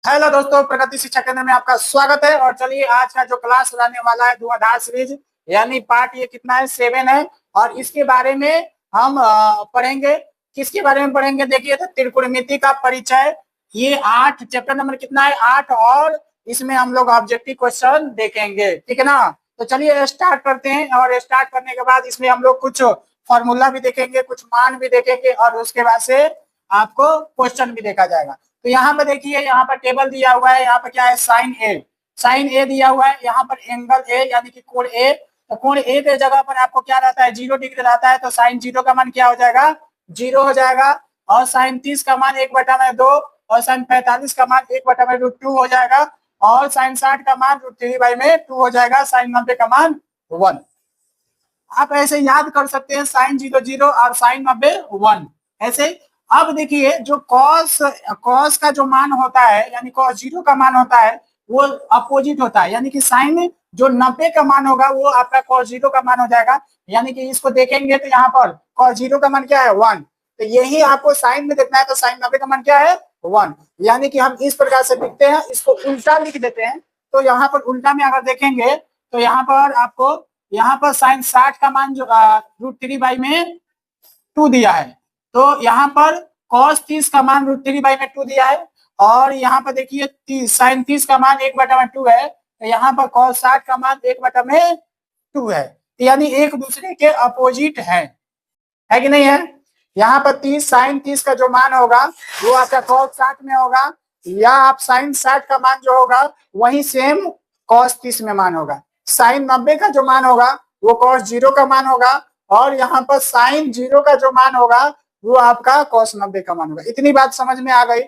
Hello दोस्तों, प्रगति शिक्षा केंद्र में आपका स्वागत है। और चलिए आज का जो क्लास रहने वाला है धुआंधार सीरीज यानी पार्ट ये कितना है 7 है। और इसके बारे में हम पढ़ेंगे। किसके बारे में पढ़ेंगे? देखिए तो त्रिकोणमिति का परिचय। ये 8 चैप्टर नंबर कितना है 8। और इसमें हम लोग ऑब्जेक्टिव क्वेश्चन देखेंगे, ठीक है ना। तो चलिए स्टार्ट करते हैं। और स्टार्ट करने के बाद इसमें हम लोग कुछ फॉर्मूला भी देखेंगे, कुछ मान भी देखेंगे और उसके बाद से आपको क्वेश्चन भी देखा जाएगा। तो यहाँ पर देखिए, यहाँ पर टेबल दिया हुआ है। यहाँ पर क्या है? साइन ए। साइन ए दिया हुआ है। यहाँ पर एंगल ए यानी कि कोण ए। तो कोण ए के जगह पर आपको क्या रहता है? 0 डिग्री रहता है। तो साइन 0 का मान क्या हो जाएगा? 0 हो जाएगा। और साइन 30 का मान 1/2 और साइन 45 का मान 1/√2 हो जाएगा। और साइन 60 का मान √3/2 हो जाएगा। साइन 90 का मान 1। आप ऐसे याद कर सकते हैं, साइन 0 0 और साइन 90 1 ऐसे। अब देखिए जो कॉस कॉस का जो मान होता है यानी कॉस 0 का मान होता है वो अपोजिट होता है। यानी कि साइन जो 90 का मान होगा वो आपका कॉस 0 का मान हो जाएगा। यानी कि इसको देखेंगे तो यहाँ पर कॉस 0 का मान क्या है? 1। तो यही आपको साइन में देखना है। तो साइन 90 का मान क्या है? 1। यानी कि हम इस प्रकार से लिखते हैं, इसको उल्टा लिख देते हैं। तो यहाँ पर उल्टा में अगर देखेंगे तो यहाँ पर आपको यहाँ पर साइन 60 का मान जो √3/2 दिया है। तो यहाँ पर कॉस 30 का मान √3/2 दिया है। और यहाँ पर देखिए साइन 30 का मान 1/2 है। तो यहाँ पर कॉस 60 का मान 1/2 है। यानी एक दूसरे के अपोजिट है कि नहीं है? यहाँ पर 30 साइन 30 का जो मान होगा वो आपका कॉस 60 में होगा, या आप साइन 60 का मान जो होगा वही सेम कॉस 30 में मान होगा। साइन 90 का जो मान होगा वो कॉस 0 का मान होगा। और यहाँ पर साइन 0 का जो मान होगा वो आपका कॉस 90 का मान होगा। इतनी बात समझ में आ गई।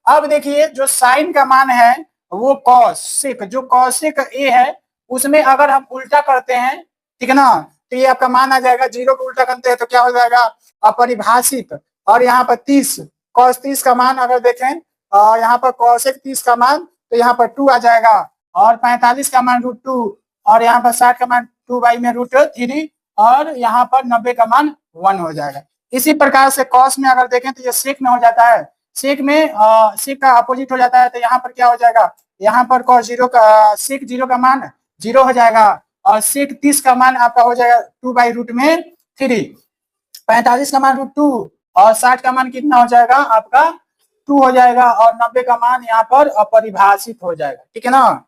अब देखिए जो साइन का मान है वो कॉसेक, जो कॉसेक ए है उसमें अगर हम उल्टा करते हैं, ठीक है ना, तो ये आपका मान आ जाएगा। 0 को उल्टा करते हैं तो क्या हो जाएगा? अपरिभाषित। और यहाँ पर 30 कॉस 30 का मान अगर देखें यहाँ पर कॉसेक 30 का मान तो यहाँ पर 2 आ जाएगा। और 45 का मान √2 और यहाँ पर 60 का मान 2/√3 और यहाँ पर 90 का मान 1 हो जाएगा। इसी प्रकार से कॉस में अगर देखें तो ये सेक में हो जाता है। सेक में सेक का अपोजिट हो जाता है। तो यहाँ पर क्या हो जाएगा? यहाँ पर कॉस 0 का सेक 0 का मान 0 हो जाएगा। और सेक 30 का मान आपका हो जाएगा 2/√3। 45 का मान √2 और 60 का मान कितना हो जाएगा? आपका 2 हो जाएगा। और 90 का मान यहाँ पर अपरिभाषित हो जाएगा, ठीक है ना।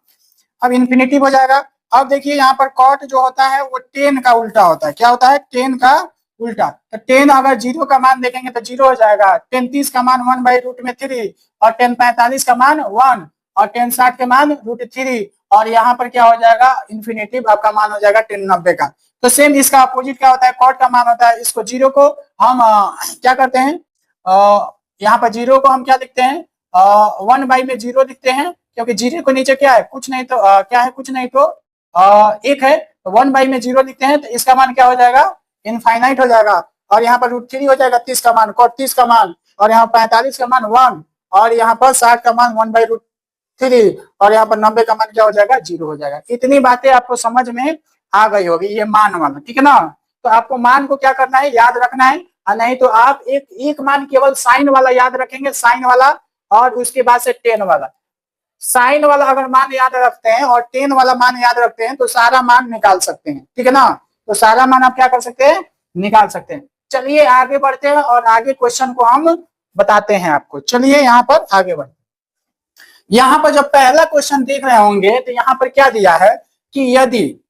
अब इन्फिनेटिव हो जाएगा। अब देखिए यहाँ पर कॉट जो होता है वो 10 का उल्टा होता है। क्या होता है? 10 का उल्टा। तो 10 अगर 0 का मान देखेंगे तो 0 हो जाएगा। 10 30 का मान 1/√3 और 10 45 का मान 1 और 10 60 के मान √3। और यहाँ पर क्या हो जाएगा? इन्फिनेटिव आपका मान हो जाएगा 10 90 का। तो सेम इसका अपोजिट क्या होता है? कॉट का मान होता है। इसको 0 को हम क्या करते हैं? यहाँ पर 0 को हम क्या लिखते हैं? 1/0 लिखते हैं, क्योंकि 0 को नीचे क्या है? कुछ नहीं तो क्या है? कुछ नहीं तो 1 है। तो 1/0 लिखते हैं तो इसका मान क्या हो जाएगा? इनफाइनाइट हो जाएगा। और यहाँ पर √3 हो जाएगा 30 का मान, कॉट 30 का मान। और यहाँ 45 का मान 1 और यहाँ पर 60 का मान 1/√3 और यहाँ पर 90 का मान क्या हो जाएगा? 0 हो जाएगा। इतनी बातें आपको समझ में आ गई होगी, ये मान वाला, ठीक है ना। तो आपको मान को क्या करना है? याद रखना है। और नहीं तो आप एक मान केवल साइन वाला याद रखेंगे, साइन वाला, और उसके बाद से 10 वाला। साइन वाला अगर मान याद रखते हैं और 10 वाला मान याद रखते हैं तो सारा मान निकाल सकते हैं, ठीक है ना। तो सारा मान आप क्या कर सकते हैं? निकाल सकते हैं। चलिए आगे बढ़ते हैं और आगे क्वेश्चन को हम बताते हैं आपको। चलिए यहाँ पर आगे बढ़ते हैं। यहाँ पर जब पहला क्वेश्चन देख रहे होंगे तो यहाँ पर क्या दिया है कि यदि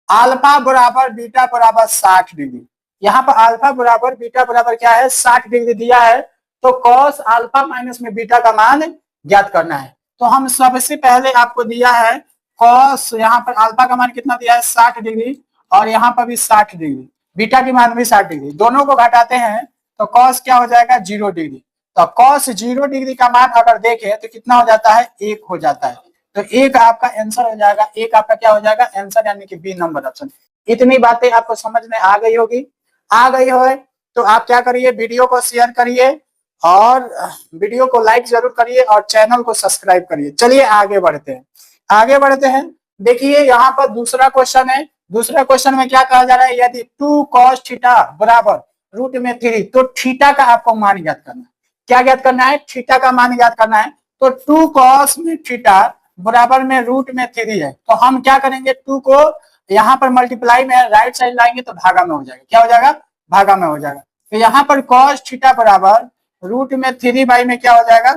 अल्फा बराबर बीटा बराबर 60 डिग्री, यहाँ पर अल्फा बराबर बीटा बराबर क्या है? 60 डिग्री दिया है। तो कॉस अल्फा माइनस में बीटा का मान ज्ञात करना है। तो हम सबसे पहले आपको दिया है कॉस, यहाँ पर अल्फा का मान कितना दिया है? 60 डिग्री। और यहाँ पर भी 60 डिग्री, बीटा की मान भी 60 डिग्री। दोनों को घटाते हैं तो कॉस क्या हो जाएगा? 0 डिग्री। तो कॉस 0 डिग्री का मान अगर देखें तो कितना हो जाता है? 1 हो जाता है। तो एक आपका आंसर हो जाएगा। एक आपका क्या हो जाएगा? आंसर, यानी कि बी नंबर ऑप्शन। इतनी बातें आपको समझ में आ गई होगी। आ गई हो तो आप क्या करिए? वीडियो को शेयर करिए और वीडियो को लाइक जरूर करिए और चैनल को सब्सक्राइब करिए। चलिए आगे बढ़ते हैं। आगे बढ़ते हैं। देखिए यहाँ पर दूसरा क्वेश्चन है। दूसरा क्वेश्चन में क्या कहा जा रहा है? यदि 2 cos थीटा बराबर √3, तो थीटा का आपको मान ज्ञात करना है। क्या ज्ञात करना है? थीटा का मान ज्ञात करना है। तो 2 cos में थीटा बराबर में रूट में 3 है, तो हम क्या करेंगे, 2 को यहाँ पर मल्टीप्लाई में राइट साइड लाएंगे तो भागा में हो जाएगा, क्या हो जाएगा, भागा में हो जाएगा। तो यहाँ पर cos थीटा बराबर रूट में 3 बाई में क्या हो जाएगा,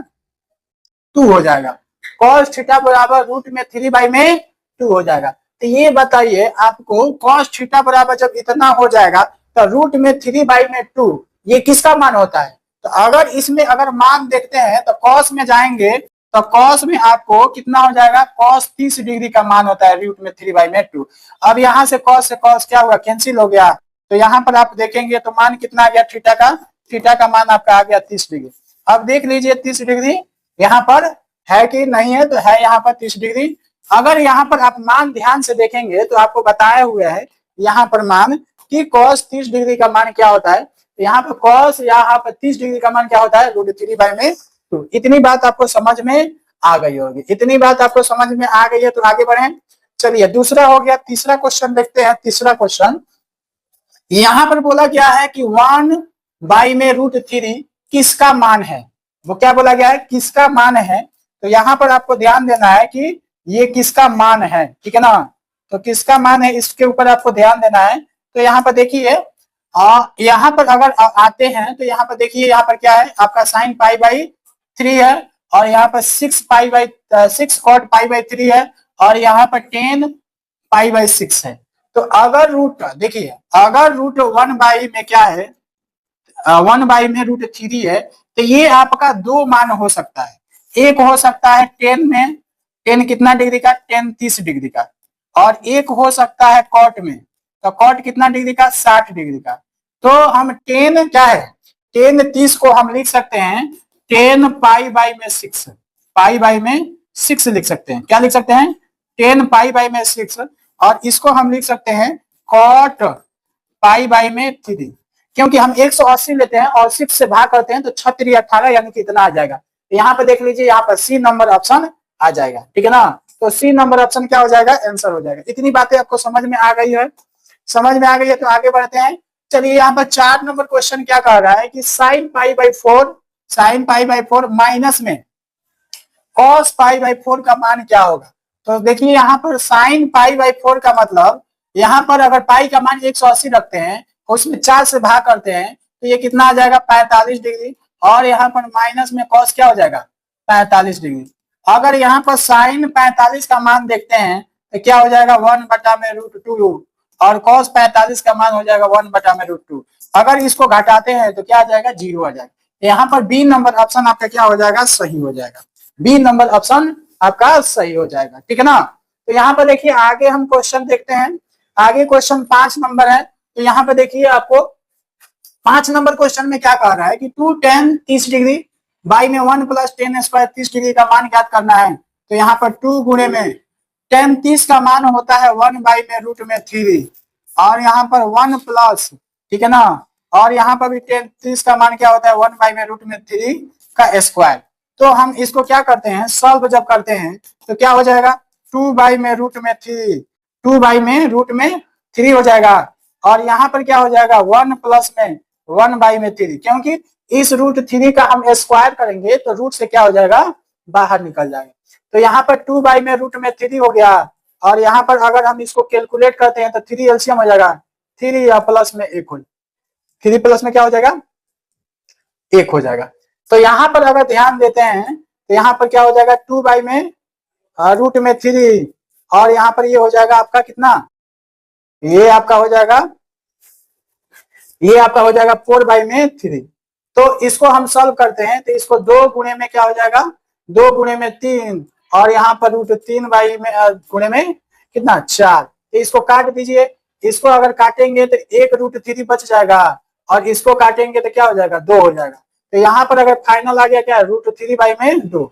2 हो जाएगा। cos थीटा बराबर रूट में 3 बाई में 2 हो जाएगा। तो ये बताइए आपको cos थीटा बराबर जब इतना हो जाएगा तो रूट में 3 बाई में 2 ये किसका मान होता है। तो अगर इसमें अगर मान देखते हैं तो cos में जाएंगे तो cos में आपको कितना हो जाएगा, cos 30 डिग्री का मान होता है रूट में 3 बाई में 2। अब यहाँ से cos क्या हुआ, कैंसिल हो गया। तो यहाँ पर आप देखेंगे तो मान कितना आ गया थीटा का मान आपका आ गया 30 डिग्री। अब देख लीजिए 30 डिग्री यहाँ पर है कि नहीं है, तो है यहाँ पर 30 डिग्री। अगर यहाँ पर आप मान ध्यान से देखेंगे तो आपको बताया हुआ है यहाँ पर मान कि cos 30 डिग्री का मान क्या होता है। यहाँ पर cos यहाँ पर 30 डिग्री का मान क्या होता है, रूट 3 बाई में 2। इतनी बात आपको समझ में आ गई होगी, इतनी बात आपको समझ में आ गई है तो आगे बढ़े। चलिए दूसरा हो गया, तीसरा क्वेश्चन देखते हैं। तीसरा क्वेश्चन यहाँ पर बोला गया है कि 1 बाई में रूट 3 किसका मान है, वो क्या बोला गया है, किसका मान है। तो यहाँ पर आपको ध्यान देना है कि ये किसका मान है, ठीक है ना। तो किसका मान है इसके ऊपर आपको ध्यान देना है। तो यहाँ पर देखिए यहाँ पर अगर आते हैं तो यहाँ पर देखिए यहाँ पर क्या है आपका साइन पाई बाई 3 है, और यहाँ पर 6 कॉट पाई बाई 3 है, और यहाँ पर 10 पाई बाई 6 है। तो अगर रूट देखिए अगर रूट 1 बाई में क्या है, 1 बाई में रूट 3 है, तो ये आपका 2 मान हो सकता है। एक हो सकता है 10 में, 10 कितना डिग्री का, 10 30 डिग्री का, और एक हो सकता है कॉट में, तो कॉट कितना डिग्री का, 60 डिग्री का। तो हम 10 क्या है, 10 30 को हम लिख सकते हैं 10 पाई बाई में 6, पाई बाई में 6 लिख सकते हैं। क्या लिख सकते हैं, 10 पाई बाई में 6, और इसको हम लिख सकते हैं कॉट पाई बाई में 3, क्योंकि हम 180 लेते हैं और 6 से भाग करते हैं तो 6 18 यानी कि इतना आ जाएगा। तो यहाँ पे देख लीजिए यहाँ पर सी नंबर ऑप्शन आ जाएगा, ठीक है ना। तो सी नंबर ऑप्शन क्या हो जाएगा, आंसर हो जाएगा। इतनी बातें आपको समझ में आ गई है, समझ में आ गई है तो आगे बढ़ते हैं। चलिए यहाँ पर 4 नंबर क्वेश्चन क्या कह रहा है कि साइन पाई बाई 4 माइनस में कॉस पाई बाई 4 का मान क्या होगा। तो देखिए यहाँ पर साइन पाई बाई 4 का मतलब यहाँ पर अगर पाई का मान 180 रखते हैं उसमें 4 से भाग करते हैं तो ये कितना आ जाएगा, 45 डिग्री, और यहाँ पर माइनस में कॉस क्या हो जाएगा, 45 डिग्री। अगर यहाँ पर साइन 45 का मान देखते हैं तो क्या हो जाएगा, 1 बटा में रूट 2, और कॉस 45 का मान हो जाएगा 1 बटा में रूट 2। अगर इसको घटाते हैं तो क्या आ जाएगा, 0 आ जाएगा। यहाँ पर बी नंबर ऑप्शन आपका क्या हो जाएगा, सही हो जाएगा। बी नंबर ऑप्शन आपका सही हो जाएगा, ठीक है ना। तो यहाँ पर देखिए आगे हम क्वेश्चन देखते हैं। आगे क्वेश्चन 5 नंबर है। तो यहाँ पे देखिए आपको 5 नंबर क्वेश्चन में क्या कह रहा है कि 2 tan 30 डिग्री बाई में 1 प्लस 10 स्क्वायर 30 डिग्री का मान ज्ञात करना है। तो यहाँ पर 2 गुणे में tan 30 का मान होता है 1 बाई में रूट में 3, और यहाँ पर 1 प्लस, ठीक है ना, और यहाँ पर भी tan 30 का मान क्या होता है, 1 बाई में रूट में 3 का स्क्वायर। तो हम इसको क्या करते हैं, सॉल्व जब करते हैं तो क्या हो जाएगा, 2 बाई में रूट में 3, 2 बाई में रूट में 3 हो जाएगा, और यहाँ पर क्या हो जाएगा 1 प्लस में 1 बाई में 3, क्योंकि इस रूट 3 का हम स्क्वायर करेंगे तो रूट से क्या हो जाएगा, बाहर निकल जाएगा। तो यहाँ पर 2 बाई में रूट में 3 हो गया, और यहाँ पर अगर हम इसको कैलकुलेट करते हैं तो 3 एलसीएम हो जाएगा, 3 या प्लस में 1 हो, 3 प्लस में क्या हो जाएगा, 1 हो जाएगा। तो यहाँ पर अगर ध्यान देते हैं तो यहाँ पर क्या हो जाएगा, 2 बाई में रूट में 3, और यहाँ पर ये हो जाएगा आपका कितना, ये आपका हो जाएगा 4 बाई में 3। तो इसको हम सॉल्व करते हैं तो इसको 2 गुणे में क्या हो जाएगा, 2 गुणे में 3, और यहाँ पर रूट 3 बाई में गुणे में कितना 4। तो इसको काट दीजिए, इसको अगर काटेंगे तो 1 रूट 3 बच जाएगा, और इसको काटेंगे तो क्या हो जाएगा, 2 हो जाएगा। तो यहाँ पर अगर फाइनल आ गया क्या, रूट 3 बाई में 2,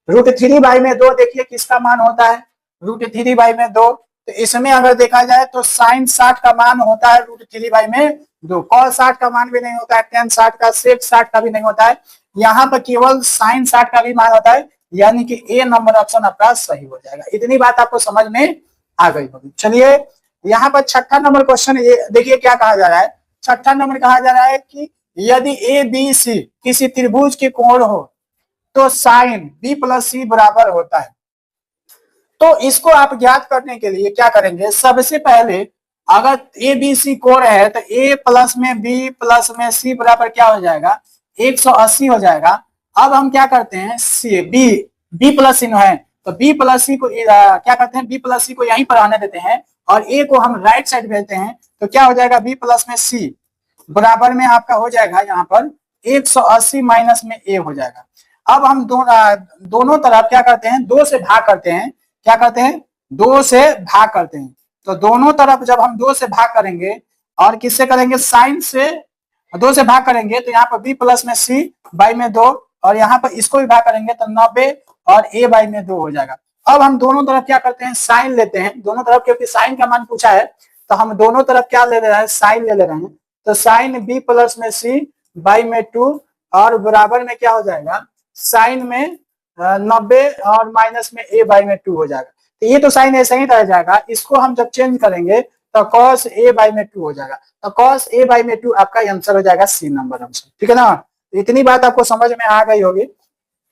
रूट 3 बाई में 2 देखिए किसका मान होता है, रूट 3 बाई में 2। तो इसमें अगर देखा जाए तो साइन 60 का मान होता है रूट 3 बाई में 2, कॉस 60 का मान भी नहीं होता है, टेन 60 का, सेक 60 का भी नहीं होता है, यहाँ पर केवल साइन 60 का भी मान होता है, यानी कि ए नंबर ऑप्शन आपका सही हो जाएगा। इतनी बात आपको समझ में आ गई होगी। चलिए यहाँ पर 6ठा नंबर क्वेश्चन ये देखिए क्या कहा जा रहा है। 6ठा नंबर कहा जा रहा है कि यदि ए बी सी किसी त्रिभुज के कोण हो, तो साइन बी प्लस सी बराबर होता है। तो इसको आप ज्ञात करने के लिए क्या करेंगे, सबसे पहले अगर ए बी सी कोण है तो ए प्लस में बी प्लस में सी बराबर क्या हो जाएगा, 180 हो जाएगा। अब हम क्या करते हैं, सी बी बी प्लस सी है तो बी प्लस सी को क्या करते हैं, बी प्लस सी को यहीं पर आने देते हैं और ए को हम राइट साइड भेजते हैं। तो क्या हो जाएगा, बी प्लस में सी बराबर में आपका हो जाएगा यहाँ पर 180 माइनस में ए हो जाएगा। अब हम दोनों तरफ क्या करते हैं, 2 से भाग करते हैं। क्या करते हैं, 2 से भाग करते हैं। तो दोनों तरफ जब हम 2 से भाग करेंगे और किससे करेंगे, साइन से 2 से भाग करेंगे तो यहाँ पर बी प्लस में सी बाई में 2 और यहाँ पर इसको भी भाग करेंगे तो 90 और ए बाई में 2 हो जाएगा। अब हम दोनों तरफ क्या करते हैं, साइन लेते हैं दोनों तरफ, क्योंकि साइन का मान पूछा है तो हम दोनों तरफ क्या ले रहे हैं, साइन ले रहे हैं। तो साइन बी प्लस में सी बाई में 2 और बराबर में क्या हो जाएगा, साइन में 90 और माइनस में ए बाई में 2 हो जाएगा। तो ये तो साइन ऐसे ही रह जाएगा, इसको हम जब चेंज करेंगे तो कॉस ए बाई में 2 हो जाएगा। तो कॉस ए बाई में 2 आपका आंसर हो जाएगा सी नंबर आंसर, ठीक है ना। इतनी बात आपको समझ में आ गई होगी,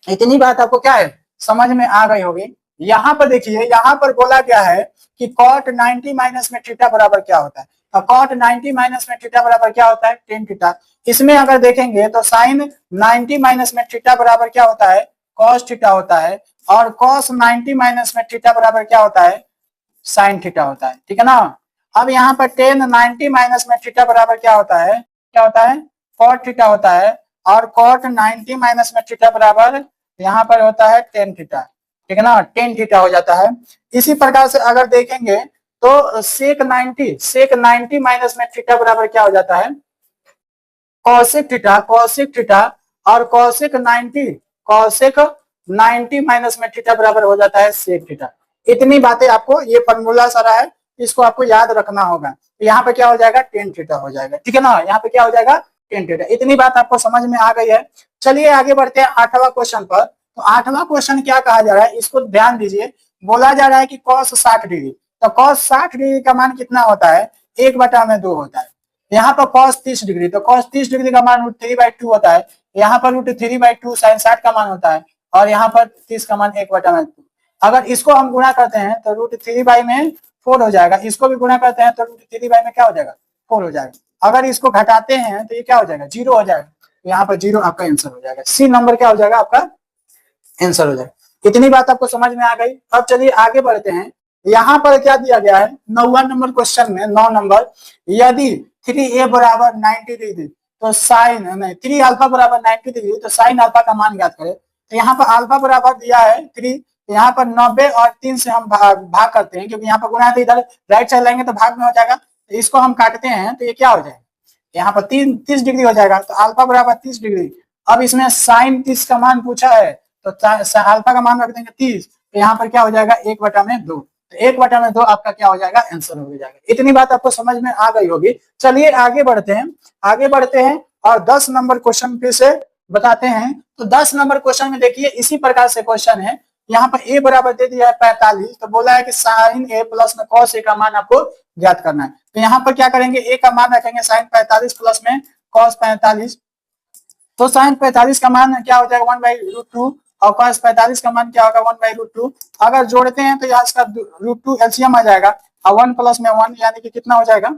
इतनी बात आपको क्या है, समझ में आ गई होगी। यहाँ पर देखिए, यहाँ पर बोला गया है कि कॉट 90 माइनस में थीटा बराबर क्या होता है। तो कॉट 90 माइनस में थीटा बराबर क्या होता है, टेन थीटा। इसमें अगर देखेंगे तो साइन 90 माइनस में थीटा बराबर क्या होता है, कॉस थीटा होता है। और कॉस 90 माइनस में थीटा बराबर क्या होता है, साइन थीटा होता है, ठीक है ना। अब यहाँ पर टेन 90 माइनस में थीटा बराबर क्या होता है, क्या होता है, कॉट थीटा होता है। और कॉट 90 माइनस में थीटा बराबर यहाँ पर होता है टेन थीटा, ठीक है ना, टेन थीटा हो जाता है। इसी प्रकार से अगर देखेंगे तो सेक 90 माइनस में थीटा बराबर क्या हो जाता है, कौशिक थीटा। और कौशिक 90 माइनस में थीटा बराबर हो जाता है सेक थीटा। इतनी बातें आपको, ये फॉर्मूला सारा है, इसको आपको याद रखना होगा। तो यहाँ पे क्या हो जाएगा, टेन थीटा हो जाएगा, ठीक है ना। यहाँ पे क्या हो जाएगा, टेन थीटा। इतनी बात आपको समझ में आ गई है। चलिए आगे बढ़ते हैं 8वां क्वेश्चन पर। तो 8वां क्वेश्चन क्या कहा जा रहा है, इसको ध्यान दीजिए। बोला जा रहा है कि कॉस 60 डिग्री, तो कॉस 60 डिग्री का मान कितना होता है, 1/2 होता है। यहाँ पर कॉस 30 डिग्री, तो कॉस 30 डिग्री का मान √3/2 होता है। यहाँ पर √3/2 साइन 60 का मान होता है और यहाँ पर 30 का मान 1/2। अगर इसको हम गुणा करते हैं तो √3/4 हो जाएगा। इसको भी गुणा करते हैं तो √3 में क्या हो जाएगा, 4 हो जाएगा। अगर इसको घटाते हैं तो ये क्या हो जाएगा, 0 हो जाएगा। यहाँ पर 0 आपका आंसर हो जाएगा, सी नंबर क्या हो जाएगा, आपका आंसर हो जाएगा। इतनी बात आपको समझ में आ गई। अब चलिए आगे बढ़ते हैं। यहाँ पर क्या दिया गया है, 9वां नंबर क्वेश्चन में, 9 नंबर, यदि 3a बराबर 90 डिग्री तो साइन नहीं 3 अल्फा बराबर 90 डिग्री तो साइन अल्फा का मान ज्ञात करें। तो यहाँ पर अल्फा बराबर दिया है 3, यहाँ पर 90 और 3 से हम भाग करते हैं, क्योंकि यहाँ पर गुणा है तो इधर राइट साइड लाएंगे तो भाग में हो जाएगा। तो इसको हम काटते हैं तो ये क्या हो जाएगा, यहाँ पर 30 डिग्री हो जाएगा। तो अल्फा बराबर 30 डिग्री। अब इसमें साइन 30 का मान पूछा है तो अल्फा का मान रख देंगे 30। तो यहाँ पर क्या हो जाएगा, 1/2। तो 1/2 आपका क्या हो जाएगा, आंसर हो जाएगा। इतनी बात आपको समझ में आ गई होगी। चलिए आगे बढ़ते हैं और 10 नंबर क्वेश्चन फिर से बताते हैं। तो 10 नंबर क्वेश्चन में देखिए इसी प्रकार से क्वेश्चन है। यहाँ पर ए बराबर दे दिया है 45, तो बोला है कि साइन ए प्लस में कॉस ए का मान आपको ज्ञात करना है। तो यहाँ पर क्या करेंगे, ए का मान रखेंगे साइन 45 प्लस में कॉस 45। तो साइन 45 का मान क्या हो जाएगा, 1/√2 और कॉस 45 का मान क्या होगा, 1/√2। अगर जोड़ते हैं तो यहाँ इसका √2 एलसीएम आ जाएगा और 1 प्लस में 1 यानी कि कितना हो जाएगा,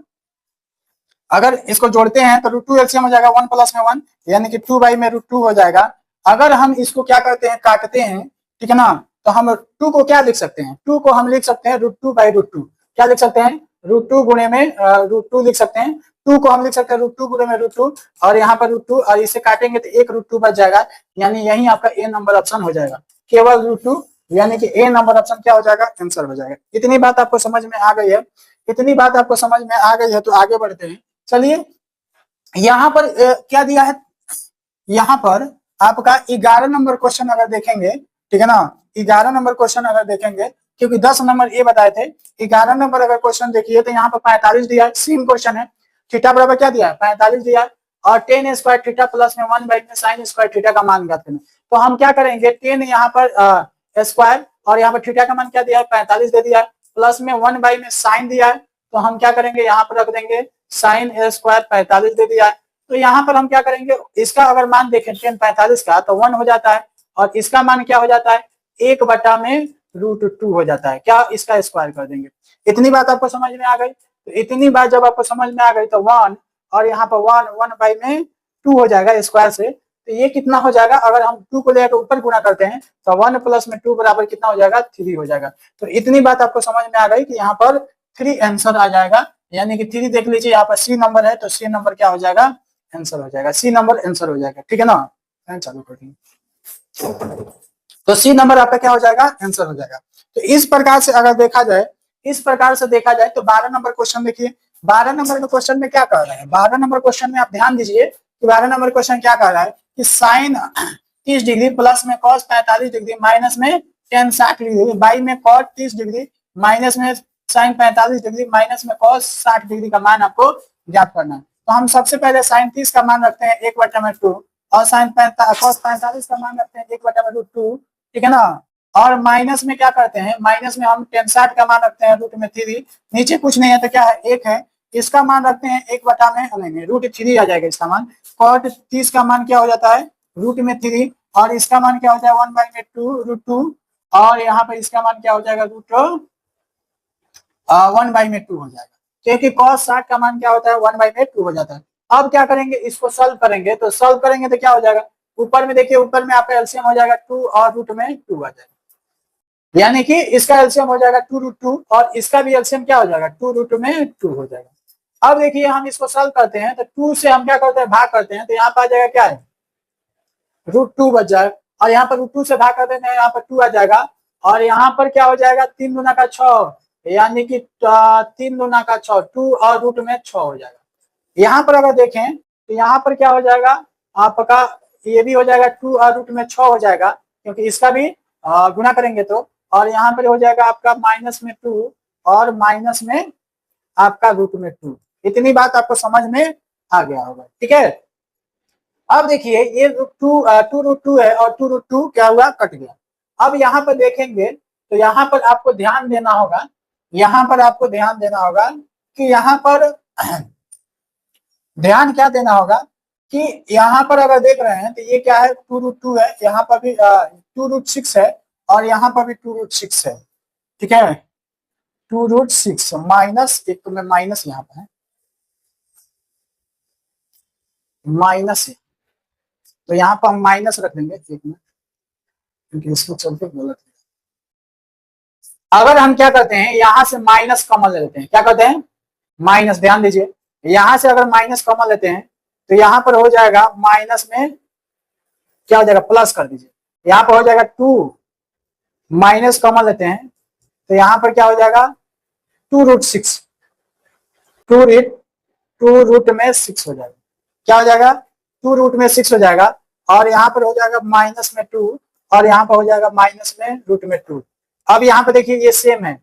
अगर इसको जोड़ते हैं तो √2 एलसीएम हो जाएगा, 1 प्लस में 1 यानी कि 2/√2 हो जाएगा। अगर हम इसको क्या करते हैं, काटते हैं, ठीक है ना, तो हम 2 को क्या लिख सकते हैं, 2 को हम लिख सकते हैं √2/√2। क्या लिख सकते हैं, √2 गुणे में √2 लिख सकते हैं। 2 को हम लिख सकते हैं √2 गुणे में √2 और यहाँ पर √2 और इसे काटेंगे तो एक √2 बच जाएगा, यानी यही आपका ए नंबर ऑप्शन हो जाएगा, केवल √2, यानी कि ए नंबर ऑप्शन क्या हो जाएगा, आंसर हो जाएगा। इतनी बात आपको समझ में आ गई है, इतनी बात आपको समझ में आ गई है। तो आगे बढ़ते हैं। चलिए यहाँ पर क्या दिया है, यहाँ पर आपका 11 नंबर क्वेश्चन अगर देखेंगे, ठीक है ना, 11 नंबर क्वेश्चन अगर देखेंगे, क्योंकि 10 नंबर ये बताए थे, 11 नंबर अगर क्वेश्चन देखिए तो यहाँ पर 45 दिया है, सेम क्वेश्चन है। थीटा बराबर क्या दिया है, 45 दिया है और tan स्क्वायर थीटा प्लस में 1/में साइन स्क्वायर थीटा का मान ज्ञात करना। तो हम क्या करेंगे, tan यहाँ पर स्क्वायर और यहाँ पर थीटा का मान क्या दिया है, 45 दे दिया है, प्लस में 1/में साइन दिया है। तो हम क्या करेंगे, यहाँ पर रख देंगे साइन स्क्वायर 45 दे दिया है। तो यहाँ पर हम क्या करेंगे, इसका अगर मान देखें tan 45 का तो 1 हो जाता है और इसका मान क्या हो जाता है, 1/√2 हो जाता है। क्या, इसका स्क्वायर कर देंगे। इतनी बात आपको समझ में आ गई। तो इतनी बात जब आपको समझ में आ गई तो 1 और यहाँ पर 1/2 हो जाएगा स्क्वायर से। तो ये कितना हो जाएगा, अगर हम 2 को लेकर ऊपर गुणा करते हैं तो 1 + 2 बराबर कितना हो जाएगा, 3 हो जाएगा। तो इतनी बात आपको समझ में आ गई कि यहाँ पर 3 आंसर आ जाएगा, यानी कि 3 देख लीजिए, यहाँ पर सी नंबर है तो सी नंबर क्या हो जाएगा, आंसर हो जाएगा। सी नंबर आंसर हो जाएगा, ठीक है ना। चालू कर देंगे तो सी नंबर आपका क्या हो जाएगा, आंसर हो जाएगा। तो इस प्रकार से अगर देखा जाए, इस प्रकार से देखा जाए तो 12 नंबर क्वेश्चन देखिए। 12 नंबर के क्वेश्चन में क्या कह रहा है, 12 नंबर क्वेश्चन में आप ध्यान दीजिए कि 12 नंबर क्वेश्चन क्या कह रहा है कि साइन 30 डिग्री प्लस में कॉस 45 डिग्री माइनस में टेन 60 डिग्री बाई में कॉट 30 डिग्री माइनस में साइन 45 डिग्री माइनस में कॉस 60 डिग्री का मान आपको ज्ञात करना है। तो हम सबसे पहले साइन 30 का मान रखते हैं 1/2 और साइन कॉस 45 का मान रखते हैं 1/√2, ठीक है ना। और माइनस में क्या करते हैं, माइनस में हम टेन 60 का मान रखते हैं √3, नीचे कुछ नहीं है तो क्या है, 1 है, इसका मान रखते हैं 1/में √3 आ जाएगा इसका मान। कॉट 30 का मान क्या हो जाता है, √3 और इसका मान क्या हो जाएगा 1/2 और यहाँ पर इसका मान क्या हो जाएगा √1/2 हो जाएगा, क्योंकि cos 60 का मान क्या होता है 1/2 हो जाता है। अब क्या करेंगे, इसको सॉल्व करेंगे तो क्या हो जाएगा, ऊपर में देखिए, ऊपर में आपका एलसीएम हो जाएगा 2 और √2 आ जाएगा, यानी कि इसका एलसीएम हो जाएगा 2√2 और इसका भी एलसीएम क्या हो जाएगा 2√2 हो जाएगा। अब देखिए हम इसको सॉल्व करते हैं तो 2 से हम क्या करते हैं, भाग करते हैं, तो यहाँ पर आ जाएगा क्या है, √2 बच जाए और यहाँ पर √2 से भाग कर देते हैं, यहाँ पर 2 आ जाएगा और यहाँ पर क्या हो जाएगा 3 दूना का 6, यानी कि 3 दूना का 6, 2 और √6 हो जाएगा। यहाँ पर अगर देखें तो यहाँ पर क्या हो जाएगा आपका, ये भी हो जाएगा 2 और √6 हो जाएगा, क्योंकि इसका भी गुना करेंगे तो, और यहाँ पर हो जाएगा आपका -2 और माइनस में आपका √2। इतनी बात आपको समझ में आ गया होगा, ठीक है। अब देखिए ये 2√2 है और 2√2 क्या हुआ, कट गया। अब यहाँ पर देखेंगे तो यहाँ पर आपको ध्यान देना होगा, यहाँ पर आपको ध्यान देना होगा कि यहाँ पर ध्यान क्या देना होगा कि यहाँ पर अगर देख रहे हैं तो ये क्या है 2√2 है, यहाँ पर भी 2√6 है और यहाँ पर भी 2√6 है, ठीक है। 2√6 माइनस एक, तो मैं माइनस यहाँ पर है, माइनस है तो यहाँ पर हम माइनस रख देंगे 1 में, क्योंकि इसको चलते गलत है। अगर हम क्या करते हैं, यहाँ से माइनस कॉमन ले लेते हैं, क्या करते हैं माइनस, ध्यान दीजिए, यहाँ से अगर माइनस कॉमन लेते हैं तो यहाँ पर हो जाएगा माइनस में क्या हो जाएगा, प्लस कर दीजिए, यहाँ पर हो जाएगा 2, माइनस कॉमन लेते हैं तो यहाँ पर क्या हो जाएगा 2√6, 2√6 हो जाएगा, क्या हो जाएगा 2√6 हो जाएगा और यहाँ पर हो जाएगा -2 और यहाँ पर हो जाएगा -2। अब यहाँ पे देखिए ये सेम है,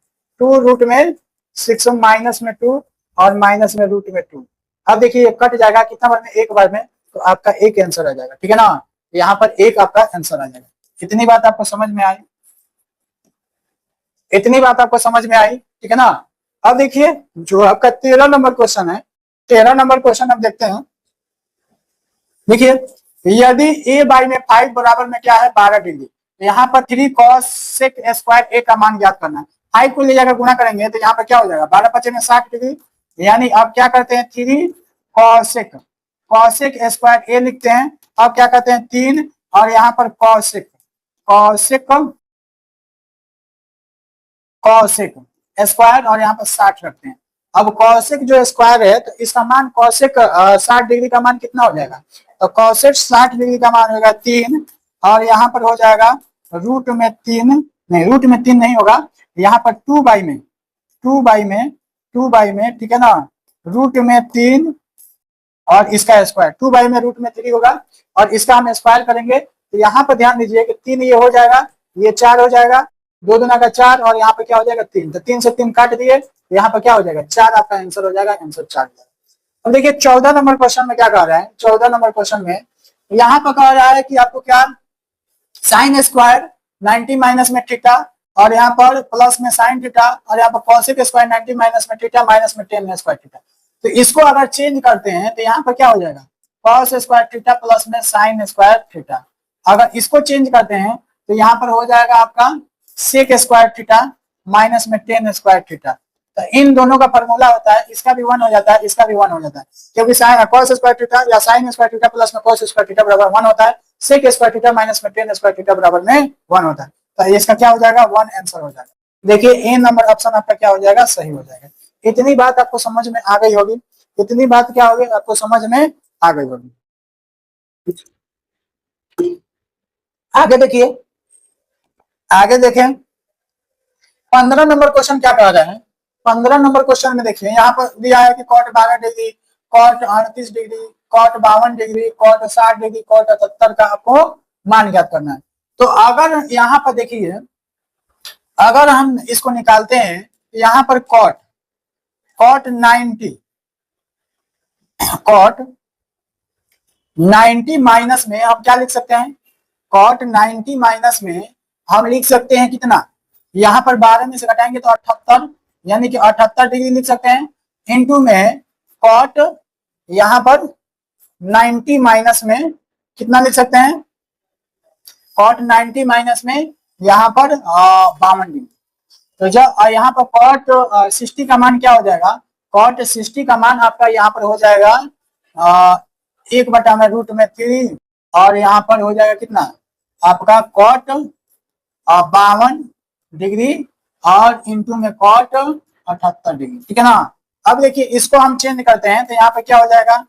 2√6 -2 और -2। अब देखिए ये कट जाएगा कितना बार में, एक बार में, तो आपका एक आंसर आ जाएगा, ठीक है ना। यहाँ पर एक आपका आंसर आ जाएगा। इतनी बात आपको समझ में आई, इतनी बात आपको समझ में आई, ठीक है ना। अब देखिए जो आपका 13 नंबर क्वेश्चन है, 13 नंबर क्वेश्चन अब देखते हैं। देखिए यदि a/5 बराबर में क्या है 12 डिग्री, यहाँ पर 3 cos² a का मान ज्ञात करना है। 5 को ले जाकर गुणा करेंगे तो यहाँ पर क्या हो जाएगा 12×5 में 60 डिग्री, यानी अब क्या करते हैं 3 cos² a लिखते हैं। अब क्या करते हैं 3 और यहाँ पर cos² स्क्वायर और यहाँ पर 60 रखते हैं। अब cosec जो स्क्वायर है तो इसका मान cosec 60 डिग्री का मान कितना हो जाएगा, तो cosec 60 डिग्री का मान होगा 3 और यहाँ पर हो जाएगा √3 नहीं, √3 नहीं होगा, यहाँ पर 2/में, ठीक है ना, √3 और इसका स्क्वायर 2/में√3 होगा और इसका हम स्क्वायर करेंगे तो यहाँ पर ध्यान दीजिए कि 3 ये हो जाएगा, ये 4 हो जाएगा, 2 दूना का 4 और यहाँ पर क्या हो जाएगा 3, तो 3 से 3 काट दिए, यहाँ पर क्या हो जाएगा 4 आपका आंसर हो जाएगा, आंसर 4 हो जाएगा। अब देखिए 14 नंबर क्वेश्चन में क्या कह रहा है, 14 नंबर क्वेश्चन में यहाँ पर कह रहा है कि आपको क्या साइन स्क्वायर 90 माइनस में थीटा और यहाँ पर प्लस में साइन थीटा और यहाँ पर कॉसेक स्क्वायर 90 माइनस में थीटा माइनस में टेन स्क्वायर थीटा। तो इसको अगर चेंज करते हैं तो यहाँ पर क्या हो जाएगा cos स्क्वायर थीटा प्लस में साइन स्क्वायर थीटा, अगर इसको चेंज करते हैं तो यहाँ पर हो जाएगा आपका सेक स्क्वायर थीटा माइनस में टेन स्क्वायर थीटा। तो इन दोनों का फॉर्मूला होता है, इसका भी 1 हो जाता है, इसका भी 1 हो जाता है, क्योंकि कॉस स्क्वायर थीटा या साइन स्क्वायर थीटा प्लस में कॉस स्क्वायर थीटा बराबर 1 होता है, सेक स्क्वायर थीटा माइनस में टेन स्क्वायर थीटा बराबर में 1 होता है। तो इसका क्या हो जाएगा 1 आंसर हो जाएगा। देखिए ए नंबर ऑप्शन आपका क्या हो जाएगा सही हो जाएगा। इतनी बात आपको समझ में आ गई होगी, इतनी बात क्या होगी आपको समझ में आ गई होगी। आगे देखिए, आगे देखें 15 नंबर क्वेश्चन क्या कह रहा है। 15 नंबर क्वेश्चन में देखिए यहाँ पर दिया है कि cot 12 degree, cot 38 degree, cot 52 degree, cot 60 degree, cot 78 का आपको मान ज्ञात करना है। तो अगर यहाँ पर देखिए, अगर हम इसको निकालते हैं यहाँ पर कॉट 90 माइनस में हम क्या लिख सकते हैं, कॉट 90 माइनस में हम लिख सकते हैं कितना, यहाँ पर 12 में से घटाएंगे तो 78, यानी कि 78 डिग्री लिख सकते हैं, इनटू में कॉट यहाँ पर 90 माइनस में कितना लिख सकते हैं, कॉट 90 माइनस में यहाँ पर 52 डिग्री। तो जब यहाँ पर कॉट 60 का मान क्या हो जाएगा, कॉट 60 का मान आपका यहाँ पर हो जाएगा 1/√3 और यहाँ पर हो जाएगा कितना आपका कॉट 52 डिग्री और इंटू में कॉट 78 डिग्री, ठीक है ना। अब देखिए इसको हम चेंज करते हैं तो यहाँ पर क्या हो जाएगा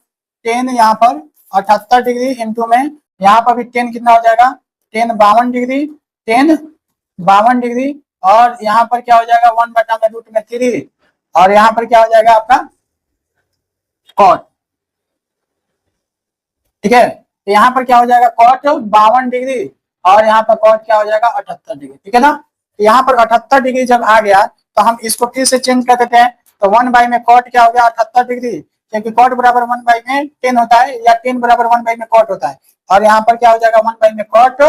10 यहाँ पर 78 डिग्री इंटू में यहाँ पर भी 10 कितना हो जाएगा 10 52 डिग्री, 10 52 डिग्री और यहाँ पर क्या हो जाएगा 1/√3 और यहाँ पर क्या हो जाएगा आपका कॉट, ठीक है। तो यहाँ पर क्या हो जाएगा कॉट 52 डिग्री और यहाँ पर कॉट क्या हो जाएगा 78 डिग्री, ठीक है ना। तो यहाँ पर 78 डिग्री जब आ गया तो हम इसको फिर से चेंज कर देते हैं, तो 1 में कॉट क्या हो गया 78 डिग्री, क्योंकि कॉट बराबर 1 में 10 होता है या 10 बराबर 1 में कॉट होता है, और यहाँ पर क्या हो जाएगा 1 में कॉट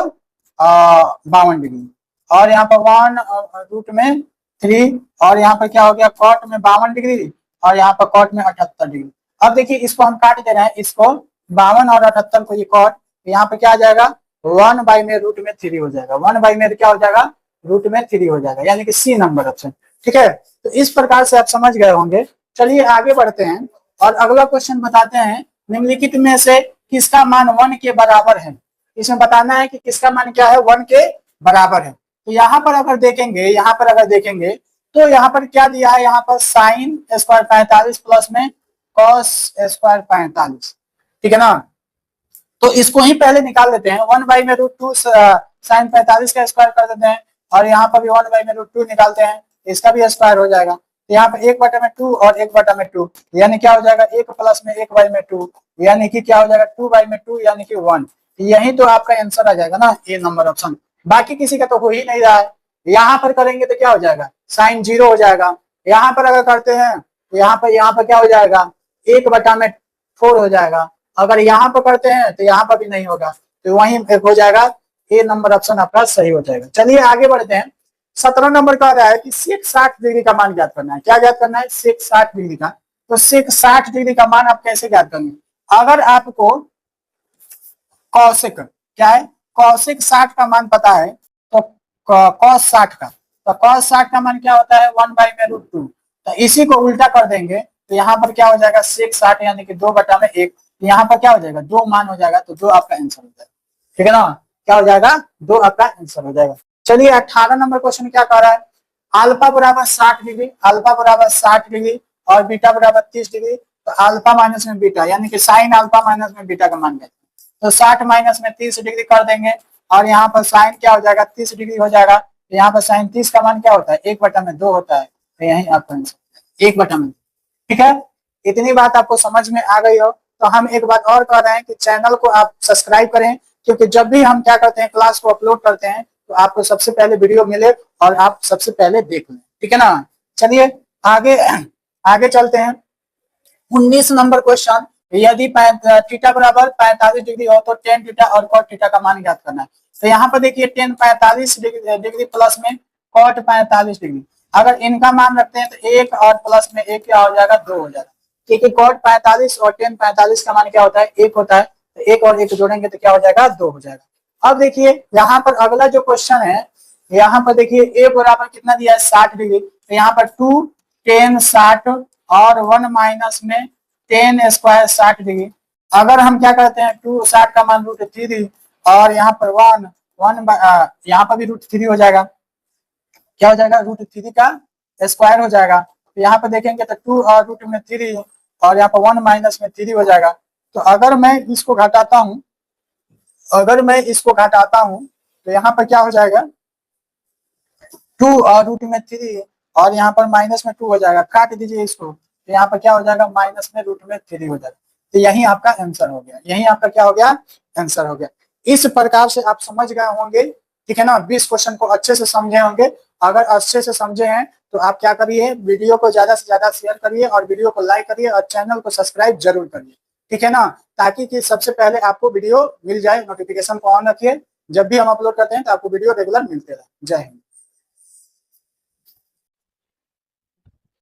52 डिग्री और यहाँ पर 1/√3 और यहाँ पर क्या हो गया कॉट में 52 डिग्री और यहाँ पर कॉट में 78 डिग्री। अब देखिए इसको हम काट दे रहे हैं, इसको 52 और 78 को ये कॉट, यहाँ पे क्या आ जाएगा 1/√3 हो जाएगा, 1 क्या हो जाएगा √3 हो जाएगा, यानी कि सी नंबर ऑप्शन, ठीक है। तो इस प्रकार से आप समझ गए होंगे। चलिए आगे बढ़ते हैं और अगला क्वेश्चन बताते हैं, निम्नलिखित में से किसका मान 1 के बराबर है। इसमें बताना है कि किसका मान क्या है 1 के बराबर है। तो यहाँ पर अगर देखेंगे, यहाँ पर अगर देखेंगे तो यहाँ पर क्या दिया है, यहाँ पर साइन स्क्वायर 45 प्लस में कॉस स्क्वायर 45, ठीक है ना। तो इसको ही पहले निकाल देते हैं, 1/√2 साइन 45 का स्क्वायर कर देते हैं और यहाँ पर भी 1/√2 निकालते हैं, इसका भी स्क्वायर हो जाएगा। तो यहाँ पे 1/2 और 1/2 यानी क्या हो जाएगा 1 प्लस में 1/2 यानी कि क्या हो जाएगा 2/2 यानी कि 1। यही तो आपका आंसर आ जाएगा ना ए नंबर ऑप्शन, बाकी किसी का तो हो ही नहीं रहा है। यहाँ पर करेंगे तो क्या हो जाएगा साइन 0 हो जाएगा, यहाँ पर अगर करते हैं तो यहाँ पर क्या हो जाएगा 1/4 हो जाएगा, अगर यहाँ पर करते हैं तो यहाँ पर भी नहीं होगा, तो वहीं हो जाएगा ए नंबर ऑप्शन आपका सही हो जाएगा। चलिए आगे बढ़ते हैं। 17 नंबर का रहा है कि सेक 60 डिग्री का मान ज्ञात करना है। क्या ज्ञात करना है सेक 60 डिग्री का। तो सेक 60 डिग्री का मान आप कैसे ज्ञात करेंगे, अगर आपको कौशिक क्या है कौशिक 60 का मान पता है तो कॉस 60 का, तो कॉस 60 का मान क्या होता है 1/√2, तो इसी को उल्टा कर देंगे तो यहाँ पर क्या हो जाएगा सेक 60 यानी कि 2/1, यहाँ पर क्या हो जाएगा 2 मान हो जाएगा, तो 2 आपका आंसर हो जाएगा, ठीक है ना। क्या हो जाएगा 2 आपका आंसर हो जाएगा। चलिए 18 नंबर क्वेश्चन क्या कह रहा है, अल्फा बराबर 60 डिग्री, अल्फा बराबर 60 डिग्री और बीटा बराबर 30 डिग्री, तो अल्फा माइनस में बीटा यानी कि साइन अल्फा माइनस में बीटा का मान है, तो 60 माइनस में 30 डिग्री कर देंगे और यहाँ पर साइन क्या हो जाएगा 30 डिग्री हो जाएगा, तो यहाँ पर साइन 30 का मान क्या होता है 1/2 होता है, तो यही आपका आंसर 1/2, ठीक है। इतनी बात आपको समझ में आ गई हो तो हम एक बात और कह रहे हैं कि चैनल को आप सब्सक्राइब करें, क्योंकि जब भी हम क्या करते हैं क्लास को अपलोड करते हैं तो आपको सबसे पहले वीडियो मिले और आप सबसे पहले देख लें, ठीक है ना। चलिए आगे चलते हैं। 19 नंबर क्वेश्चन, यदि थीटा बराबर 45 डिग्री हो तो टेन थीटा और कॉट थीटा का मान ज्ञात करना है। तो यहाँ पर देखिए टेन 45 डिग्री प्लस में कॉट 45 डिग्री, अगर इनका मान रखते हैं तो 1 और प्लस में 1 क्या हो जाएगा 2 हो जाएगा, क्योंकि कॉट 45 और टेन 45 का मान क्या होता है 1 होता है, तो 1 और 1 जोड़ेंगे तो क्या हो जाएगा 2 हो जाएगा। अब देखिए यहाँ पर अगला जो क्वेश्चन है, यहाँ पर देखिए ए बराबर कितना दिया है 60 डिग्री, तो यहाँ पर 2 10 60 और 1 माइनस में 10 स्क्वायर 60 डिग्री। अगर हम क्या करते हैं 2 60 का मान √3 और यहाँ पर 1 यहाँ पर भी √3 हो जाएगा, क्या हो जाएगा √3 का स्क्वायर हो जाएगा। तो यहाँ पर देखेंगे तो 2 और √3 और यहाँ पर 1 माइनस में 3 हो जाएगा। तो अगर मैं इसको घटाता हूँ तो यहाँ पर क्या हो जाएगा 2 और √3 और यहाँ पर माइनस में 2 हो जाएगा, काट दीजिए इसको, तो यहाँ पर क्या हो जाएगा माइनस में √3 हो जाएगा। तो यही आपका आंसर हो गया, यही आपका क्या हो गया आंसर हो गया। इस प्रकार से आप समझ गए होंगे, ठीक है ना, 20 क्वेश्चन को अच्छे से समझे होंगे। अगर अच्छे से समझे हैं तो आप क्या करिए, वीडियो को ज्यादा से ज्यादा शेयर करिए और वीडियो को लाइक करिए और चैनल को सब्सक्राइब जरूर करिए, ठीक है ना, ताकि कि सबसे पहले आपको वीडियो मिल जाए। नोटिफिकेशन को ऑन रखिए, जब भी हम अपलोड करते हैं तो आपको वीडियो रेगुलर मिलते रहे। जय हिंद।